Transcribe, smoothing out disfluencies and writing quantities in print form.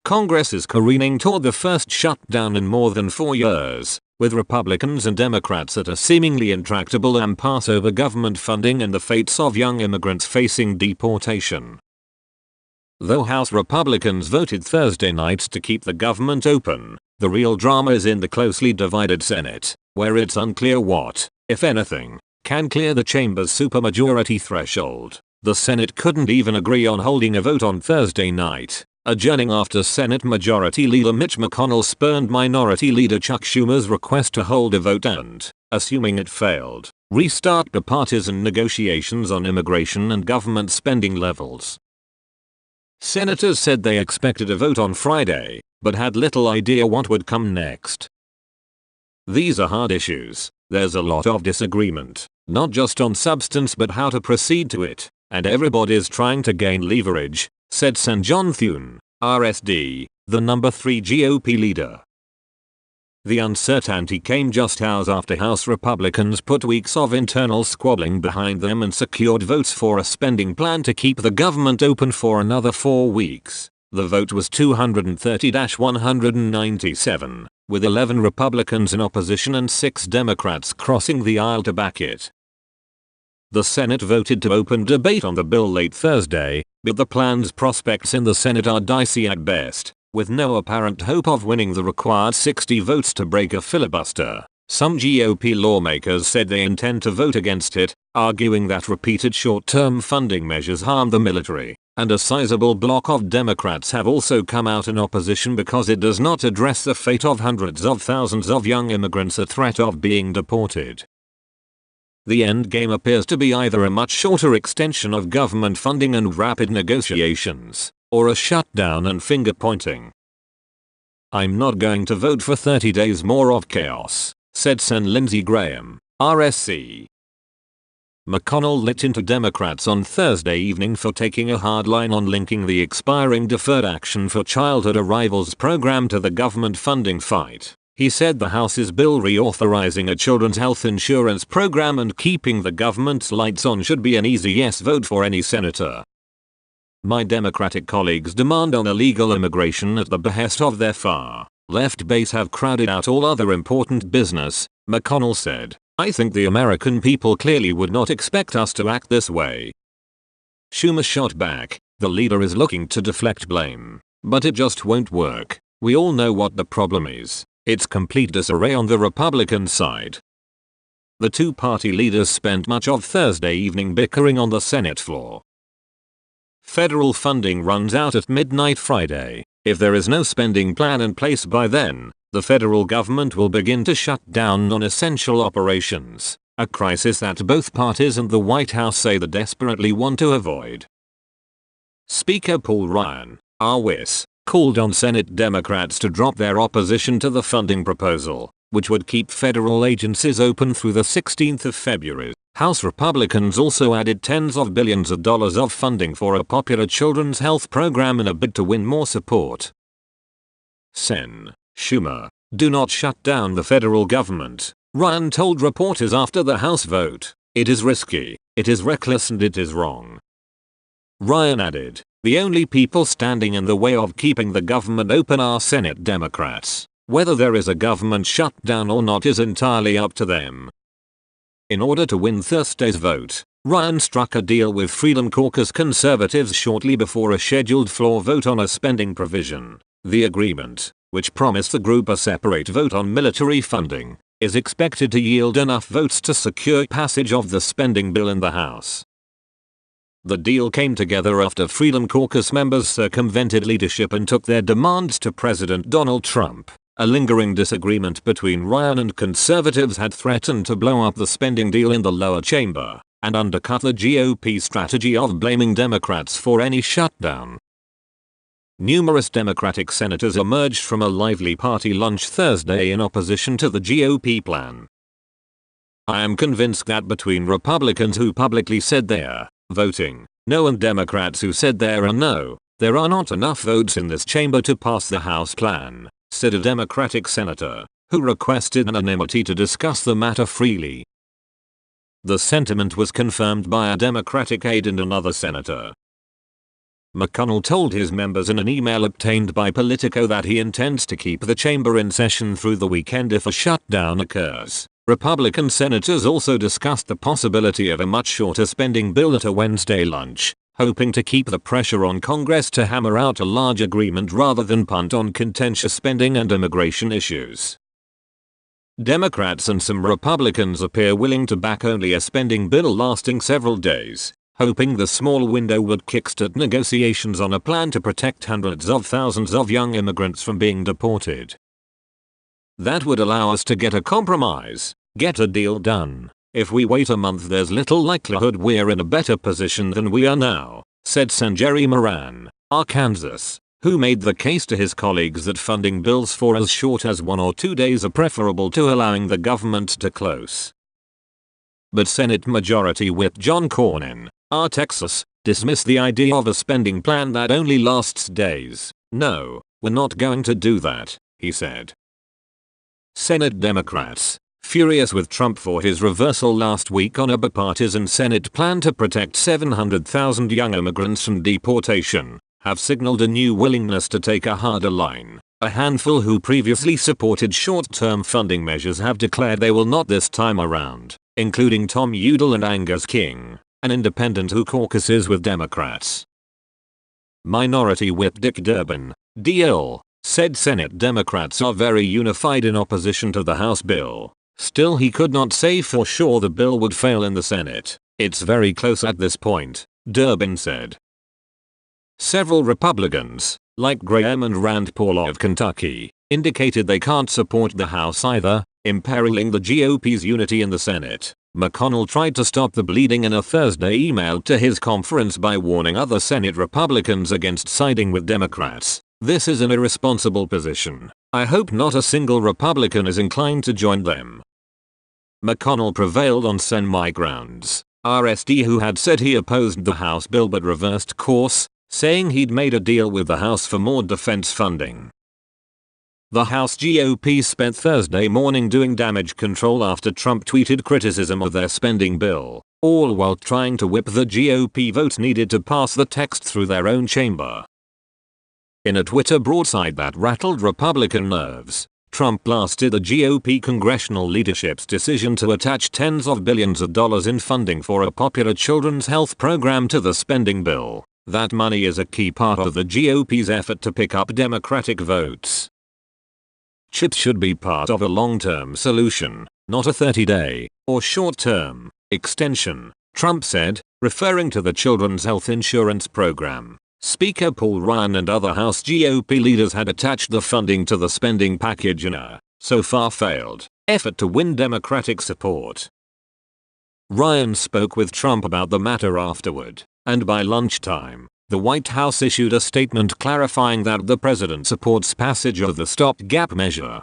Congress is careening toward the first shutdown in more than 4 years, with Republicans and Democrats at a seemingly intractable impasse over government funding and the fates of young immigrants facing deportation. Though House Republicans voted Thursday night to keep the government open, the real drama is in the closely divided Senate, where it's unclear what, if anything, can clear the chamber's supermajority threshold. The Senate couldn't even agree on holding a vote on Thursday night, adjourning after Senate Majority Leader Mitch McConnell spurned Minority Leader Chuck Schumer's request to hold a vote and, assuming it failed, restart bipartisan negotiations on immigration and government spending levels. Senators said they expected a vote on Friday, but had little idea what would come next. These are hard issues. There's a lot of disagreement, not just on substance but how to proceed to it, and everybody's trying to gain leverage, said Sen. John Thune, RSD, the number 3 GOP leader. The uncertainty came just hours after House Republicans put weeks of internal squabbling behind them and secured votes for a spending plan to keep the government open for another 4 weeks. The vote was 230-197, with 11 Republicans in opposition and 6 Democrats crossing the aisle to back it. The Senate voted to open debate on the bill late Thursday, but the plan's prospects in the Senate are dicey at best, with no apparent hope of winning the required 60 votes to break a filibuster. Some GOP lawmakers said they intend to vote against it, arguing that repeated short-term funding measures harm the military, and a sizable block of Democrats have also come out in opposition because it does not address the fate of hundreds of thousands of young immigrants at threat of being deported. The end game appears to be either a much shorter extension of government funding and rapid negotiations, or a shutdown and finger-pointing. "I'm not going to vote for 30 days more of chaos," said Sen. Lindsey Graham, RSC. McConnell lit into Democrats on Thursday evening for taking a hard line on linking the expiring Deferred Action for Childhood Arrivals program to the government funding fight. He said the House's bill reauthorizing a children's health insurance program and keeping the government's lights on should be an easy yes vote for any senator. "My Democratic colleagues demand on illegal immigration at the behest of their far-left base have crowded out all other important business," McConnell said. "I think the American people clearly would not expect us to act this way." Schumer shot back, "The leader is looking to deflect blame, but it just won't work. We all know what the problem is. It's complete disarray on the Republican side." The two-party leaders spent much of Thursday evening bickering on the Senate floor. Federal funding runs out at midnight Friday. If there is no spending plan in place by then, the federal government will begin to shut down non-essential operations, a crisis that both parties and the White House say they desperately want to avoid. Speaker Paul Ryan, RWIS, called on Senate Democrats to drop their opposition to the funding proposal, which would keep federal agencies open through the 16th of February. House Republicans also added tens of billions of dollars of funding for a popular children's health program in a bid to win more support. Sen. Schumer, "Do not shut down the federal government," Ryan told reporters after the House vote. "It is risky, it is reckless and it is wrong." Ryan added, "The only people standing in the way of keeping the government open are Senate Democrats. Whether there is a government shutdown or not is entirely up to them." In order to win Thursday's vote, Ryan struck a deal with Freedom Caucus conservatives shortly before a scheduled floor vote on a spending provision. The agreement, which promised the group a separate vote on military funding, is expected to yield enough votes to secure passage of the spending bill in the House. The deal came together after Freedom Caucus members circumvented leadership and took their demands to President Donald Trump. A lingering disagreement between Ryan and conservatives had threatened to blow up the spending deal in the lower chamber and undercut the GOP strategy of blaming Democrats for any shutdown. Numerous Democratic senators emerged from a lively party lunch Thursday in opposition to the GOP plan. "I am convinced that between Republicans who publicly said they're voting no and Democrats who said they're a no, there are not enough votes in this chamber to pass the House plan," said a Democratic senator, who requested anonymity to discuss the matter freely. The sentiment was confirmed by a Democratic aide and another senator. McConnell told his members in an email obtained by Politico that he intends to keep the chamber in session through the weekend if a shutdown occurs. Republican senators also discussed the possibility of a much shorter spending bill at a Wednesday lunch, hoping to keep the pressure on Congress to hammer out a large agreement rather than punt on contentious spending and immigration issues. Democrats and some Republicans appear willing to back only a spending bill lasting several days, hoping the small window would kickstart negotiations on a plan to protect hundreds of thousands of young immigrants from being deported. That would allow us to get a compromise, get a deal done. If we wait a month, there's little likelihood we're in a better position than we are now, said Sanjay Moran, Arkansas, who made the case to his colleagues that funding bills for as short as 1 or 2 days are preferable to allowing the government to close. But Senate Majority Whip John Cornyn, Texas, dismissed the idea of a spending plan that only lasts days. "No, we're not going to do that," he said. Senate Democrats, furious with Trump for his reversal last week on a bipartisan Senate plan to protect 700,000 young immigrants from deportation, have signaled a new willingness to take a harder line. A handful who previously supported short-term funding measures have declared they will not this time around, including Tom Udall and Angus King, an independent who caucuses with Democrats. Minority Whip Dick Durbin, DL, said Senate Democrats are very unified in opposition to the House bill. Still, he could not say for sure the bill would fail in the Senate. "It's very close at this point," Durbin said. Several Republicans, like Graham and Rand Paul of Kentucky, indicated they can't support the House either, imperiling the GOP's unity in the Senate. McConnell tried to stop the bleeding in a Thursday email to his conference by warning other Senate Republicans against siding with Democrats. "This is an irresponsible position. I hope not a single Republican is inclined to join them." McConnell prevailed on semi-grounds. RSD, who had said he opposed the House bill but reversed course, saying he'd made a deal with the House for more defense funding. The House GOP spent Thursday morning doing damage control after Trump tweeted criticism of their spending bill, all while trying to whip the GOP votes needed to pass the text through their own chamber. In a Twitter broadside that rattled Republican nerves, Trump blasted the GOP congressional leadership's decision to attach tens of billions of dollars in funding for a popular children's health program to the spending bill. That money is a key part of the GOP's effort to pick up Democratic votes. "CHIPS should be part of a long-term solution, not a 30-day or short-term extension," Trump said, referring to the Children's Health Insurance Program. Speaker Paul Ryan and other House GOP leaders had attached the funding to the spending package in a, so far failed, effort to win Democratic support. Ryan spoke with Trump about the matter afterward, and by lunchtime, the White House issued a statement clarifying that the president supports passage of the stopgap measure.